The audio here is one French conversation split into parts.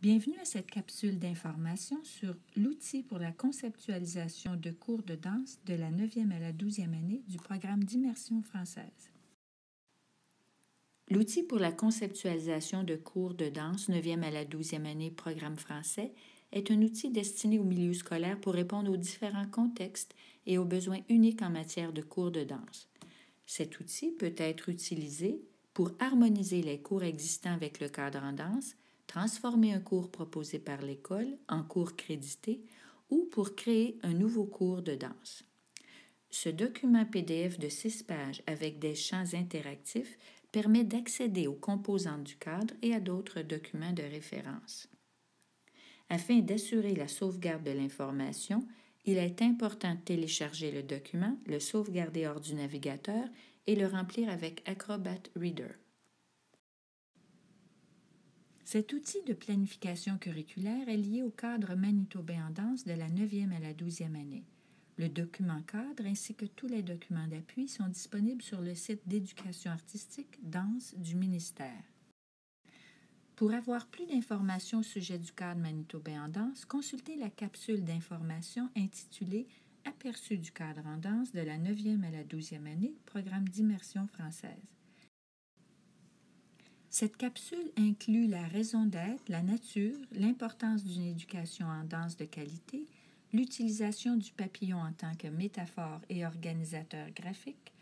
Bienvenue à cette capsule d'information sur l'outil pour la conceptualisation de cours de danse de la 9e à la 12e année du programme d'immersion française. L'outil pour la conceptualisation de cours de danse 9e à la 12e année programme français est un outil destiné au milieu scolaire pour répondre aux différents contextes et aux besoins uniques en matière de cours de danse. Cet outil peut être utilisé pour harmoniser les cours existants avec le cadre en danse, transformer un cours proposé par l'école en cours crédité ou pour créer un nouveau cours de danse. Ce document PDF de 6 pages avec des champs interactifs permet d'accéder aux composantes du cadre et à d'autres documents de référence. Afin d'assurer la sauvegarde de l'information, il est important de télécharger le document, le sauvegarder hors du navigateur et le remplir avec Acrobat Reader. Cet outil de planification curriculaire est lié au cadre manitobain en danse de la 9e à la 12e année. Le document cadre ainsi que tous les documents d'appui sont disponibles sur le site d'éducation artistique danse du ministère. Pour avoir plus d'informations au sujet du cadre manitobain en danse, consultez la capsule d'information intitulée « Aperçu du cadre en danse de la 9e à la 12e année, programme d'immersion française ». Cette capsule inclut la raison d'être, la nature, l'importance d'une éducation en danse de qualité, l'utilisation du papillon en tant que métaphore et organisateur graphique,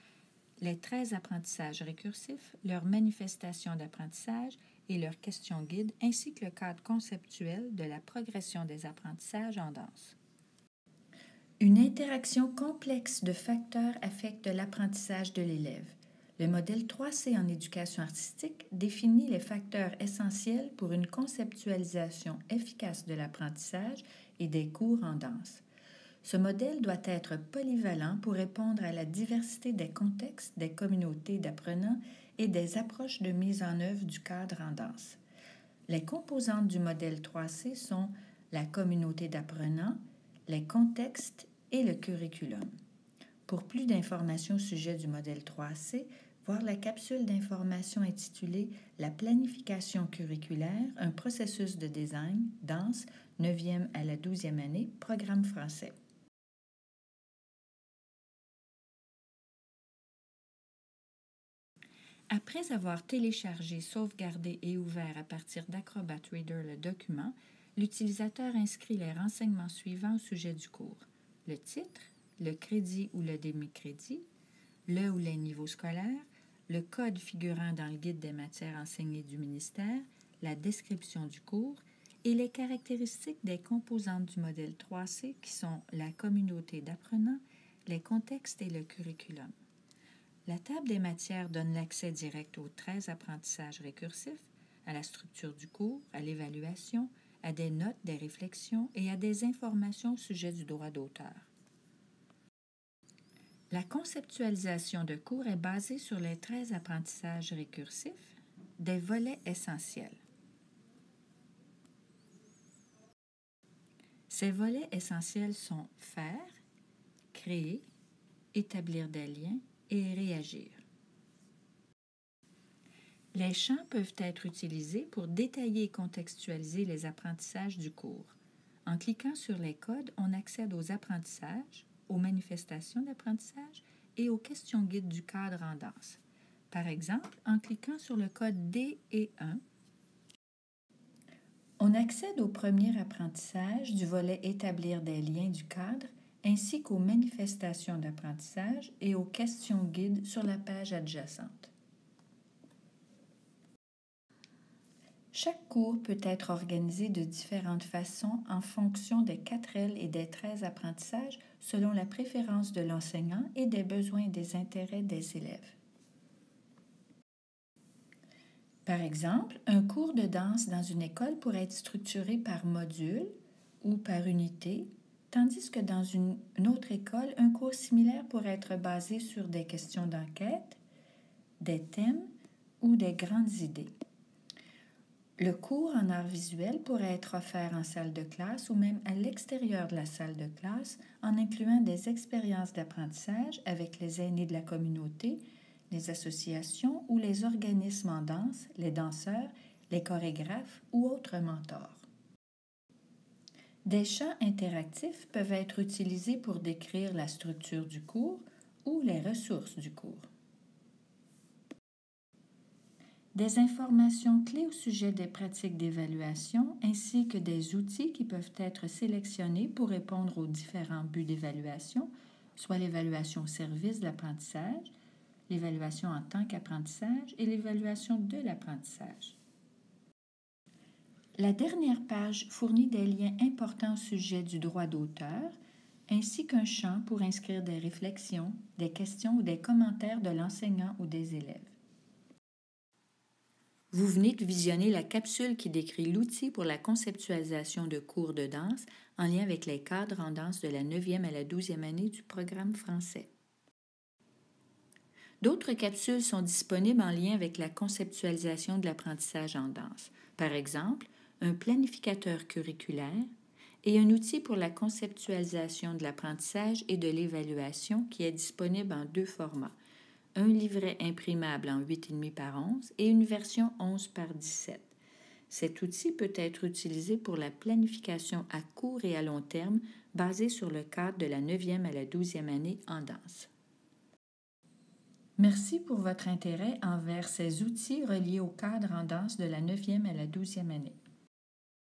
les 13 apprentissages récursifs, leurs manifestations d'apprentissage et leurs questions guides, ainsi que le cadre conceptuel de la progression des apprentissages en danse. Une interaction complexe de facteurs affecte l'apprentissage de l'élève. Le modèle 3C en éducation artistique définit les facteurs essentiels pour une conceptualisation efficace de l'apprentissage et des cours en danse. Ce modèle doit être polyvalent pour répondre à la diversité des contextes, des communautés d'apprenants et des approches de mise en œuvre du cadre en danse. Les composantes du modèle 3C sont la communauté d'apprenants, les contextes et le curriculum. Pour plus d'informations au sujet du modèle 3C, voir la capsule d'information intitulée « La planification curriculaire, un processus de design, danse, 9e à la 12e année, programme français ». Après avoir téléchargé, sauvegardé et ouvert à partir d'Acrobat Reader le document, l'utilisateur inscrit les renseignements suivants au sujet du cours. Le titre, le crédit ou le demi-crédit, le ou les niveaux scolaires, le code figurant dans le guide des matières enseignées du ministère, la description du cours et les caractéristiques des composantes du modèle 3C qui sont la communauté d'apprenants, les contextes et le curriculum. La table des matières donne l'accès direct aux 13 apprentissages récursifs, à la structure du cours, à l'évaluation, à des notes, des réflexions et à des informations au sujet du droit d'auteur. La conceptualisation de cours est basée sur les 13 apprentissages récursifs, des volets essentiels. Ces volets essentiels sont faire, créer, établir des liens et réagir. Les champs peuvent être utilisés pour détailler et contextualiser les apprentissages du cours. En cliquant sur les codes, on accède aux apprentissages, aux manifestations d'apprentissage et aux questions guides du cadre en danse. Par exemple, en cliquant sur le code D et 1, on accède au premier apprentissage du volet « Établir des liens » du cadre, ainsi qu'aux manifestations d'apprentissage et aux questions guides sur la page adjacente. Chaque cours peut être organisé de différentes façons en fonction des 4 L et des 13 apprentissages selon la préférence de l'enseignant et des besoins et des intérêts des élèves. Par exemple, un cours de danse dans une école pourrait être structuré par module ou par unité, tandis que dans une autre école, un cours similaire pourrait être basé sur des questions d'enquête, des thèmes ou des grandes idées. Le cours en art visuel pourrait être offert en salle de classe ou même à l'extérieur de la salle de classe en incluant des expériences d'apprentissage avec les aînés de la communauté, les associations ou les organismes en danse, les danseurs, les chorégraphes ou autres mentors. Des champs interactifs peuvent être utilisés pour décrire la structure du cours ou les ressources du cours. Des informations clés au sujet des pratiques d'évaluation ainsi que des outils qui peuvent être sélectionnés pour répondre aux différents buts d'évaluation, soit l'évaluation au service de l'apprentissage, l'évaluation en tant qu'apprentissage et l'évaluation de l'apprentissage. La dernière page fournit des liens importants au sujet du droit d'auteur, ainsi qu'un champ pour inscrire des réflexions, des questions ou des commentaires de l'enseignant ou des élèves. Vous venez de visionner la capsule qui décrit l'outil pour la conceptualisation de cours de danse en lien avec les cadres en danse de la 9e à la 12e année du programme français. D'autres capsules sont disponibles en lien avec la conceptualisation de l'apprentissage en danse. Par exemple, un planificateur curriculaire et un outil pour la conceptualisation de l'apprentissage et de l'évaluation qui est disponible en 2 formats. Un livret imprimable en 8,5 par 11 et une version 11 par 17. Cet outil peut être utilisé pour la planification à court et à long terme basée sur le cadre de la 9e à la 12e année en danse. Merci pour votre intérêt envers ces outils reliés au cadre en danse de la 9e à la 12e année.